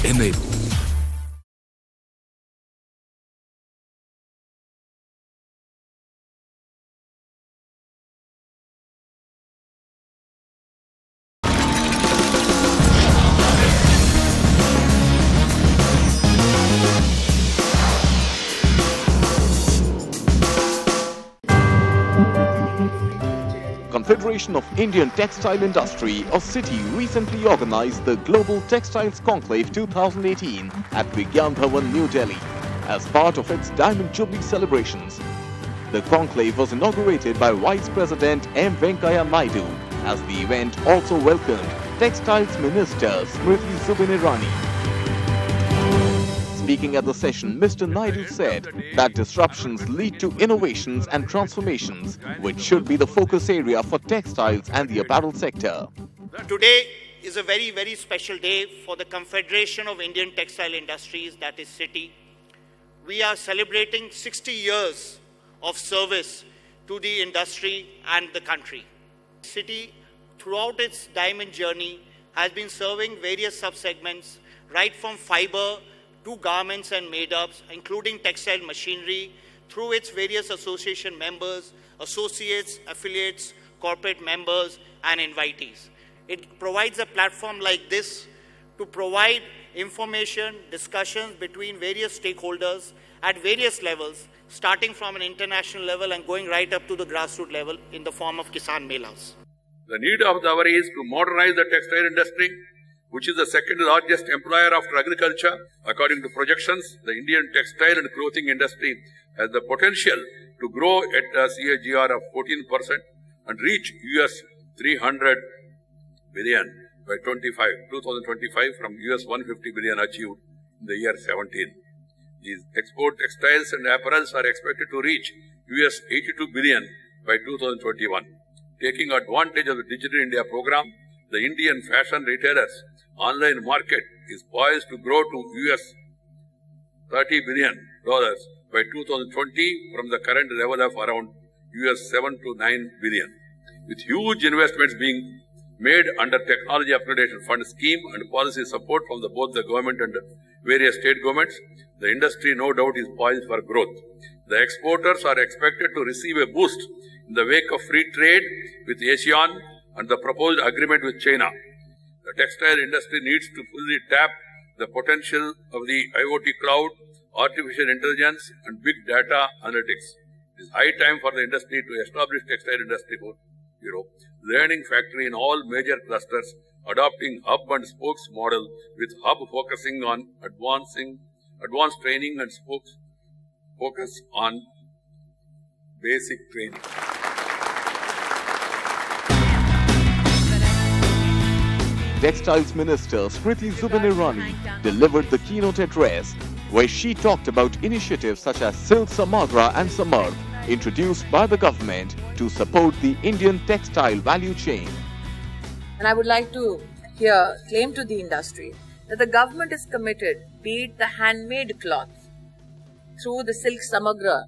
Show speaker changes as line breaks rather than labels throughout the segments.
enable.
Confederation of Indian Textile Industry, or CITI, recently organized the Global Textiles Conclave 2018 at Vigyan Bhavan, New Delhi, as part of its Diamond Jubilee celebrations. The conclave was inaugurated by Vice President M. Venkaiah Naidu, as the event also welcomed Textiles Minister Smriti Zubin Irani. Speaking at the session, Mr. Naidu said that disruptions lead to innovations and transformations, which should be the focus area for textiles and the apparel sector.
Today is a very, very special day for the Confederation of Indian Textile Industries, that is CITI. We are celebrating 60 years of service to the industry and the country. CITI, throughout its diamond journey, has been serving various sub-segments, right from fiber to garments and made-ups, including textile machinery, through its various association members, associates, affiliates, corporate members, and invitees. It provides a platform like this to provide information, discussions between various stakeholders at various levels, starting from an international level and going right up to the grassroots level in the form of Kisan Melas.
The need of the hour is to modernize the textile industry, which is the second largest employer after agriculture. According to projections, the Indian textile and clothing industry has the potential to grow at a CAGR of 14% and reach US $300 billion by 2025 from US $150 billion achieved in the year 17. These export textiles and apparels are expected to reach US $82 billion by 2021. Taking advantage of the Digital India program, the Indian fashion retailers online market is poised to grow to US $30 billion by 2020 from the current level of around US $7 to $9 billion. With huge investments being made under Technology Upgradation Fund scheme and policy support from both the government and various state governments, the industry no doubt is poised for growth. The exporters are expected to receive a boost in the wake of free trade with ASEAN and the proposed agreement with China. The textile industry needs to fully tap the potential of the IoT cloud, artificial intelligence, and big data analytics. It is high time for the industry to establish Textile Industry 4.0, learning factory in all major clusters, adopting hub and spokes model with hub focusing on advanced training and spokes focus on basic training.
Textiles Minister Smriti Zubin Irani delivered the keynote address, where she talked about initiatives such as Silk Samagra and Samarth, introduced by the government to support the Indian textile value chain.
And I would like to here claim to the industry that the government is committed, be it the handmade cloth, through the Silk Samagra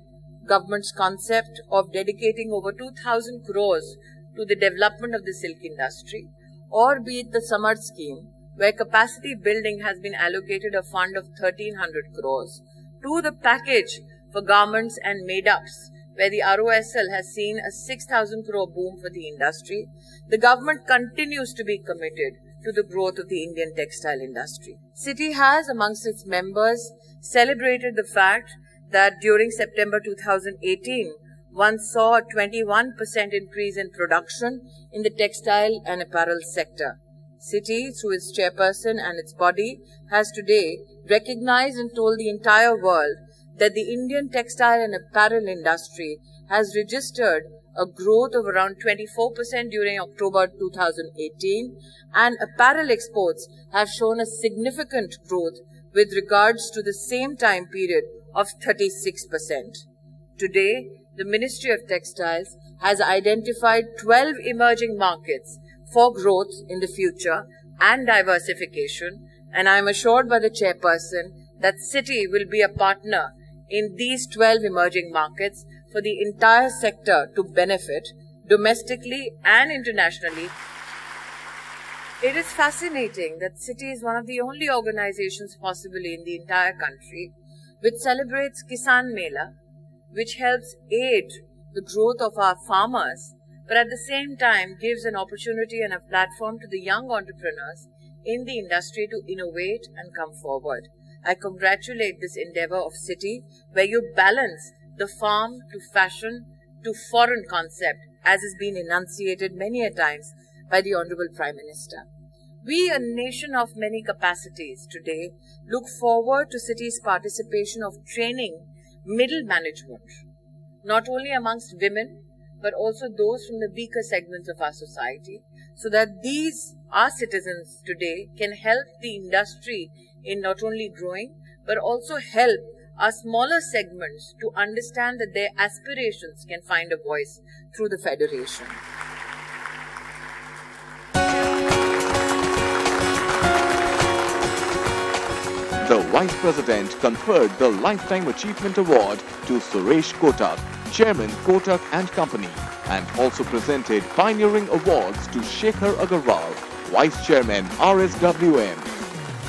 government's concept of dedicating over 2,000 crores to the development of the silk industry, or be it the Samarth scheme, where capacity building has been allocated a fund of 1,300 crores, to the package for garments and made-ups, where the ROSL has seen a 6,000 crore boom for the industry. The government continues to be committed to the growth of the Indian textile industry. CITI has, amongst its members, celebrated the fact that during September 2018, one saw a 21% increase in production in the textile and apparel sector. CITI, through its chairperson and its body, has today recognized and told the entire world that the Indian textile and apparel industry has registered a growth of around 24% during October 2018, and apparel exports have shown a significant growth with regards to the same time period of 36%. Today, the Ministry of Textiles has identified 12 emerging markets for growth in the future and diversification, and I am assured by the chairperson that CITI will be a partner in these 12 emerging markets for the entire sector to benefit domestically and internationally. It is fascinating that Citi is one of the only organizations possibly in the entire country which celebrates Kisan Mela, which helps aid the growth of our farmers, but at the same time gives an opportunity and a platform to the young entrepreneurs in the industry to innovate and come forward. I congratulate this endeavor of Citi, where you balance the farm to fashion to foreign concept, as has been enunciated many a times by the Honorable Prime Minister. We, a nation of many capacities today, look forward to Citi's participation of training middle management, not only amongst women, but also those from the weaker segments of our society, so that these, our citizens today, can help the industry in not only growing, but also help our smaller segments to understand that their aspirations can find a voice through the Federation.
The Vice President conferred the Lifetime Achievement Award to Suresh Kotak, Chairman Kotak and Company, and also presented Pioneering Awards to Shekhar Agarwal, Vice Chairman RSWM,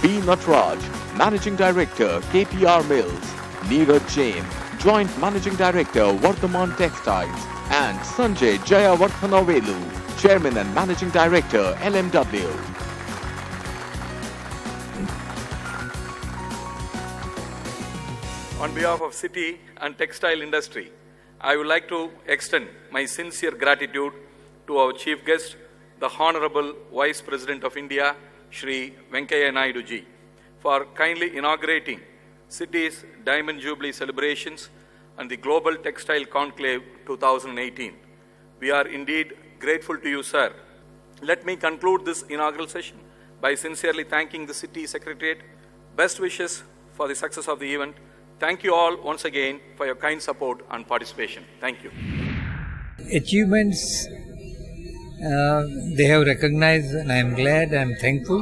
B. Natraj, Managing Director KPR Mills, Neeraj Jain, Joint Managing Director Vardhaman Textiles, and Sanjay Jayawardhanavelu, Chairman and Managing Director LMW.
On behalf of Citi and textile industry, I would like to extend my sincere gratitude to our chief guest, the Honorable Vice President of India, Shri Venkaiah Naidu ji, for kindly inaugurating Citi's Diamond Jubilee celebrations and the Global Textile Conclave 2018. We are indeed grateful to you, sir. Let me conclude this inaugural session by sincerely thanking the Citi Secretariat. Best wishes for the success of the event. Thank you all once again for your kind support and participation. Thank you.
Achievements they have recognized, and I am glad, I am thankful.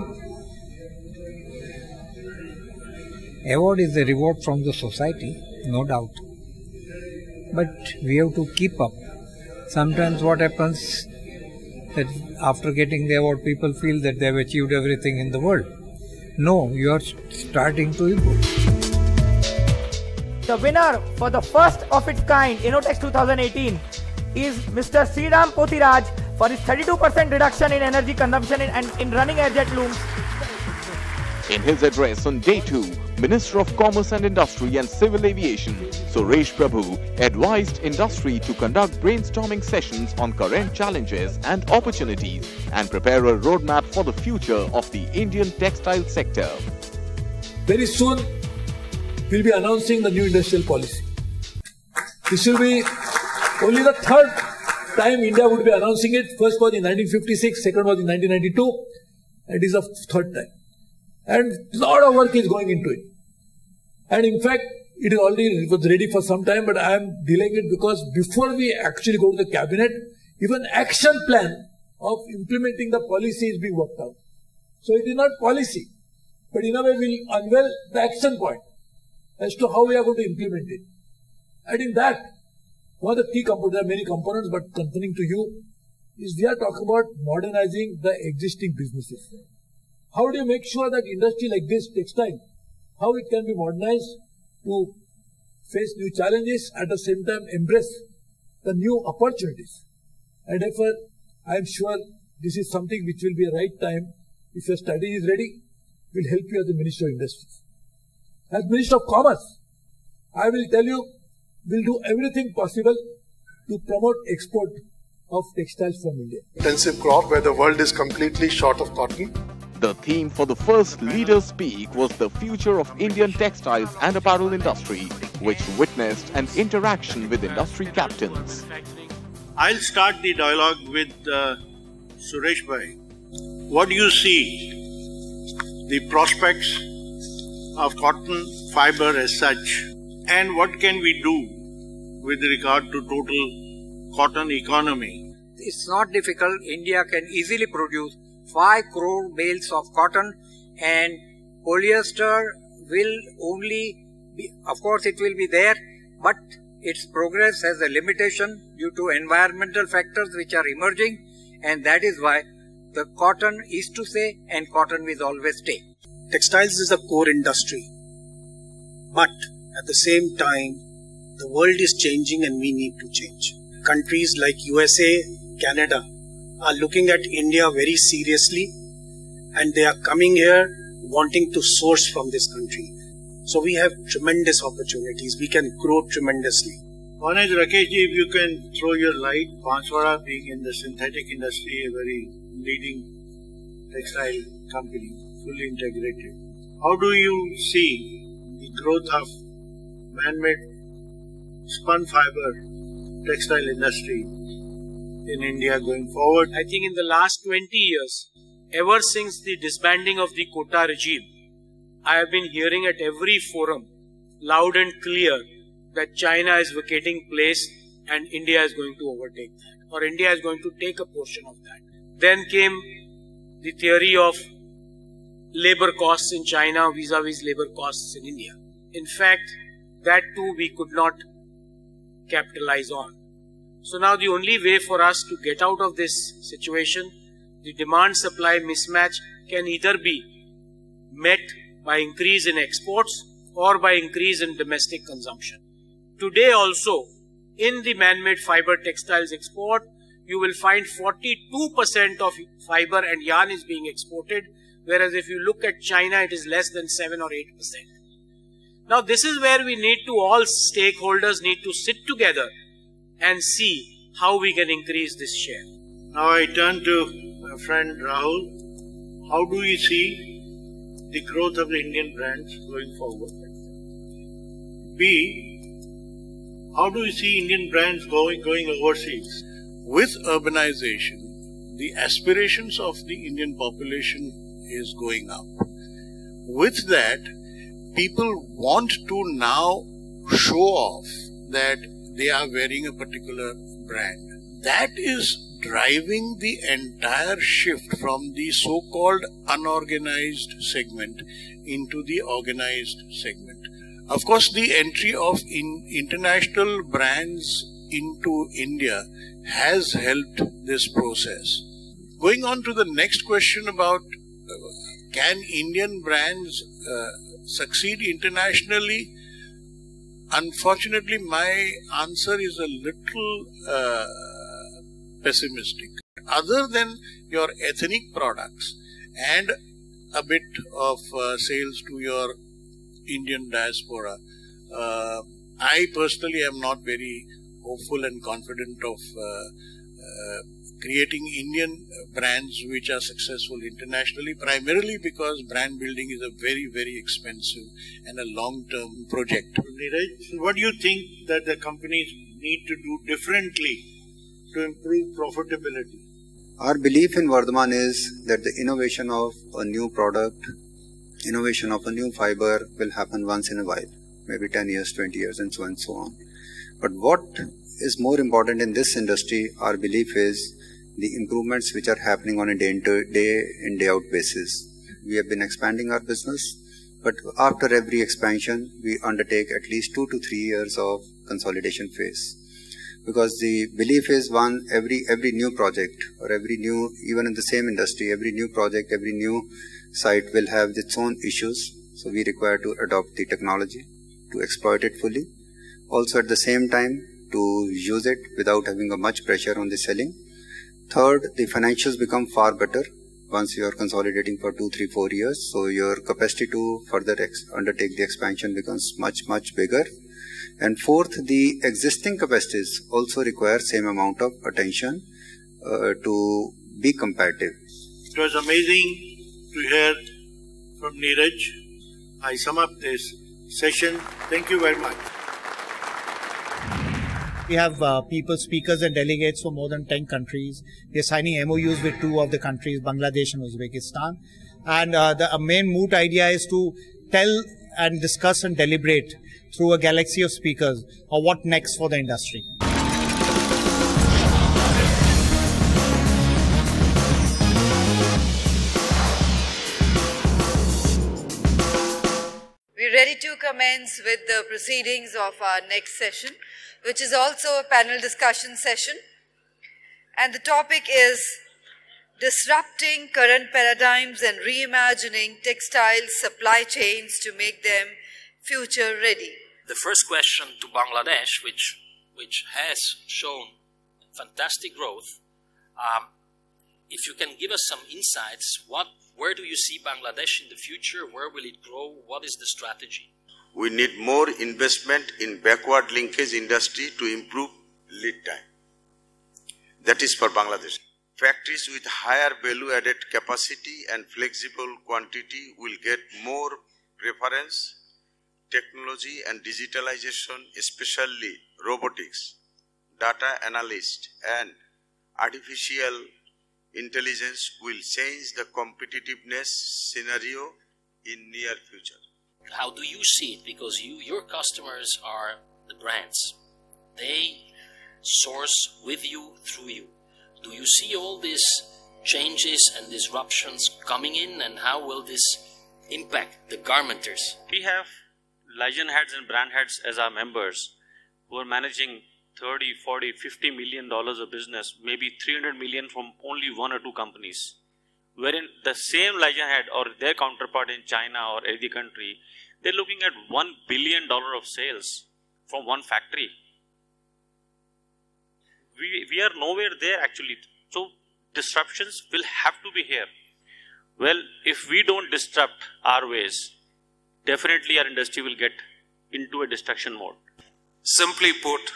Award is a reward from the society, no doubt. But we have to keep up. Sometimes what happens that after getting the award, people feel that they have achieved everything in the world. No, you are starting to improve.
The winner for the first of its kind InnoTex 2018 is Mr. Sriram Pothiraj for his 32% reduction in energy consumption in running air-jet looms.
In his address on Day 2, Minister of Commerce and Industry and Civil Aviation, Suresh Prabhu, advised industry to conduct brainstorming sessions on current challenges and opportunities and prepare a roadmap for the future of the Indian textile sector.
Very soon, we'll be announcing the new industrial policy. This will be only the third time India would be announcing it. First was in 1956, second was in 1992, and it is the third time. And a lot of work is going into it. And in fact, it was ready for some time, but I am delaying it because before we actually go to the cabinet, even action plan of implementing the policy is being worked out. So it is not policy, but in a way we'll unveil the action point as to how we are going to implement it. And in that, one of the key components, there are many components, but concerning to you, is we are talking about modernizing the existing businesses. How do you make sure that industry like this, textile, how it can be modernized to face new challenges, at the same time embrace the new opportunities? And therefore, I am sure this is something which will be a right time. If your study is ready, will help you as the Minister of Industries. As Minister of Commerce, I will tell you, we'll do everything possible to promote export of textiles from India.
Intensive crop where the world is completely short of cotton.
The theme for the first Leaders Speak was the future of Indian textiles and apparel industry, which witnessed an interaction with industry captains.
I'll start the dialogue with Suresh Bhai. What do you see the prospects of cotton fiber as such, and what can we do with regard to total cotton economy?
It's not difficult. India can easily produce 5 crore bales of cotton, and polyester will only be, of course it will be there, but its progress has a limitation due to environmental factors which are emerging, and that is why the cotton is to stay and cotton will always stay.
Textiles is a core industry, but at the same time, the world is changing and we need to change. Countries like USA, Canada are looking at India very seriously, and they are coming here wanting to source from this country. So we have tremendous opportunities. We can grow tremendously.
One is, Rakesh ji, if you can throw your light, Banswara being in the synthetic industry, a very leading textile company, fully integrated. How do you see the growth of man-made spun fiber textile industry in India going forward?
I think in the last 20 years, ever since the disbanding of the quota regime, I have been hearing at every forum, loud and clear, that China is vacating place and India is going to overtake that, or India is going to take a portion of that. Then came the theory of labor costs in China vis-a-vis labor costs in India. In fact, that too we could not capitalize on. So now the only way for us to get out of this situation, the demand-supply mismatch, can either be met by increase in exports or by increase in domestic consumption. Today also, in the man-made fiber textiles export, you will find 42% of fiber and yarn is being exported, whereas if you look at China, it is less than 7 or 8%. Now this is where we need to, all stakeholders need to sit together and see how we can increase this share.
Now I turn to my friend Rahul. How do you see the growth of the Indian brands going forward? B, how do you see Indian brands going overseas?
With urbanization, the aspirations of the Indian population is going up. With that, people want to now show off that they are wearing a particular brand. That is driving the entire shift from the so-called unorganized segment into the organized segment. Of course, the entry of international brands into India has helped this process. Going on to the next question about can Indian brands succeed internationally? Unfortunately, my answer is a little pessimistic. Other than your ethnic products and a bit of sales to your Indian diaspora, I personally am not very hopeful and confident of creating Indian brands which are successful internationally, primarily because brand building is a very, very expensive and a long-term project.
Neeraj, what do you think that the companies need to do differently to improve profitability?
Our belief in Vardhaman is that the innovation of a new product, innovation of a new fiber will happen once in a while, maybe 10 years, 20 years and so on. But what is more important in this industry, our belief is the improvements which are happening on a day in, day out basis. We have been expanding our business, but after every expansion, we undertake at least 2 to 3 years of consolidation phase. Because the belief is every new project or every new, even in the same industry, every new project, every new site will have its own issues. So we require to adopt the technology, to exploit it fully. Also at the same time, to use it without having a much pressure on the selling. Third, the financials become far better once you are consolidating for 2, 3, 4 years. So your capacity to further undertake the expansion becomes much, much bigger. And fourth, the existing capacities also require same amount of attention to be competitive.
It was amazing to hear from Neeraj. I sum up this session. Thank you very much.
We have people, speakers and delegates from more than 10 countries. We are signing MOUs with 2 of the countries, Bangladesh and Uzbekistan. And the main moot idea is to tell and discuss and deliberate through a galaxy of speakers on what next for the industry.
We're ready to commence with the proceedings of our next session, which is also a panel discussion session. And the topic is disrupting current paradigms and reimagining textile supply chains to make them future ready.
The first question to Bangladesh, which has shown fantastic growth, if you can give us some insights, where do you see Bangladesh in the future? Where will it grow? What is the strategy?
We need more investment in backward linkage industry to improve lead time. That is for Bangladesh. Factories with higher value-added capacity and flexible quantity will get more preference. Technology and digitalization, especially robotics, data analyst, and artificial intelligence will change the competitiveness scenario in near future.
How do you see it? Because your customers are the brands. They source with you, through you. Do you see all these changes and disruptions coming in, and how will this impact the garmenters?
We have legend heads and brand heads as our members who are managing 30, 40, $50 million of business, maybe 300 million from only one or two companies, wherein the same legend head or their counterpart in China or any country, they're looking at $1 billion of sales from one factory. We are nowhere there actually. So disruptions will have to be here. Well, if we don't disrupt our ways, definitely our industry will get into a destruction mode.
Simply put,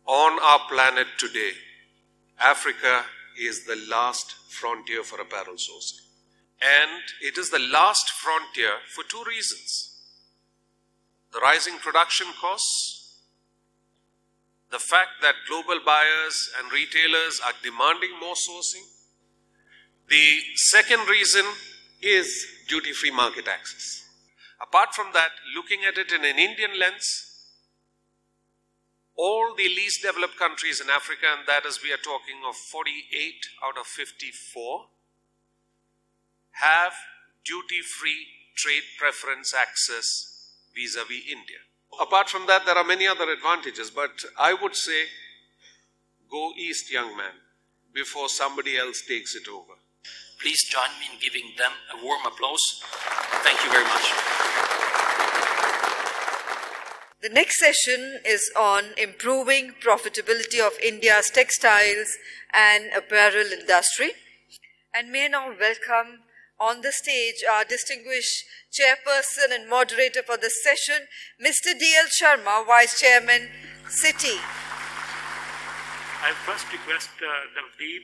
on our planet today, Africa is the last frontier for apparel sourcing. And it is the last frontier for two reasons. The rising production costs, the fact that global buyers and retailers are demanding more sourcing. The second reason is duty-free market access. Apart from that, looking at it in an Indian lens, all the least developed countries in Africa, and that is we are talking of 48 out of 54, have duty-free trade preference access vis-a-vis India. Apart from that, there are many other advantages, but I would say go east, young man, before somebody else takes it over.
Please join me in giving them a warm applause. Thank you very much.
The next session is on improving profitability of India's textiles and apparel industry. And may I now welcome on the stage our distinguished chairperson and moderator for this session, Mr. D.L. Sharma, Vice Chairman, City.
I first request Navdeep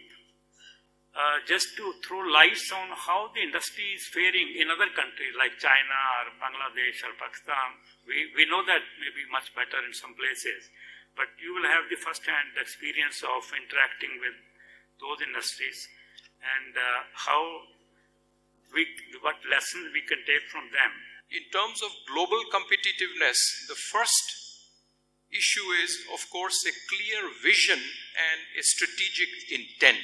just to throw lights on how the industry is faring in other countries like China or Bangladesh or Pakistan. We know that may be much better in some places, but you will have the first-hand experience of interacting with those industries and what lessons we can take from them.
In terms of global competitiveness, the first issue is, of course, a clear vision and a strategic intent.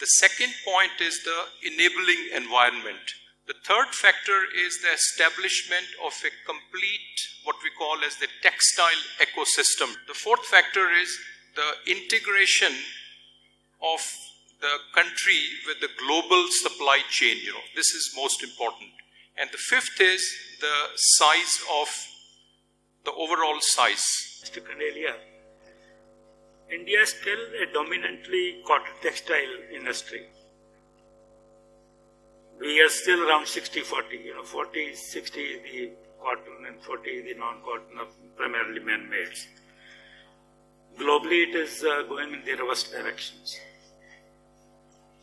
The second point is the enabling environment. The third factor is the establishment of a complete, what we call as the textile ecosystem. The fourth factor is the integration of the country with the global supply chain. This is most important. And the fifth is the size of the overall size.
Mr. Kandelia, India is still a dominantly cotton textile industry. We are still around 60-40, 40, 60 the cotton and 40 the non-cotton, primarily man-made. Globally, it is going in the reverse directions.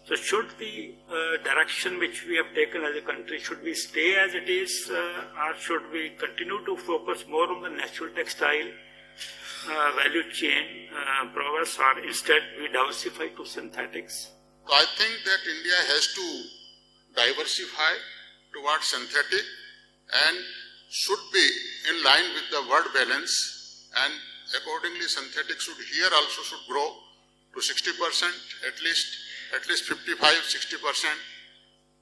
So should the direction which we have taken as a country, should we stay as it is, or should we continue to focus more on the natural textile value chain progress, or instead we diversify to synthetics?
I think that India has to diversify towards synthetic and should be in line with the world balance, and accordingly synthetic should grow to 60% at least 55-60%,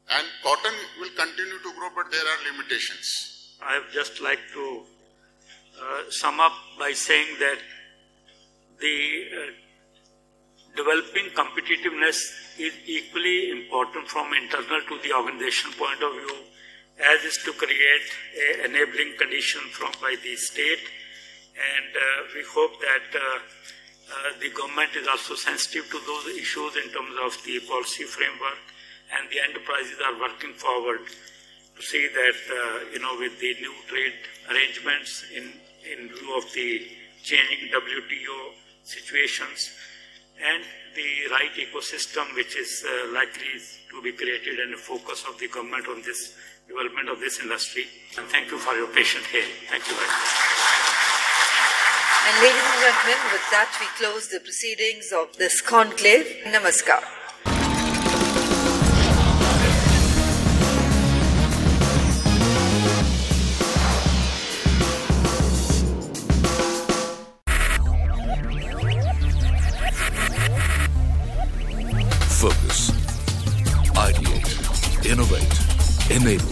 and cotton will continue to grow, but there are limitations.
I would just like to sum up by saying that the developing competitiveness is equally important from internal to the organization point of view, as is to create an enabling condition by the state. And we hope that the government is also sensitive to those issues in terms of the policy framework, and the enterprises are working forward to see that, with the new trade arrangements in view of the changing WTO situations and the right ecosystem which is likely to be created and the focus of the government on this development of this industry. And thank you for your patient hearing. Thank you very much.
And ladies and gentlemen, with that we close the proceedings of this conclave. Namaskar.
Focus, ideate, innovate, enable.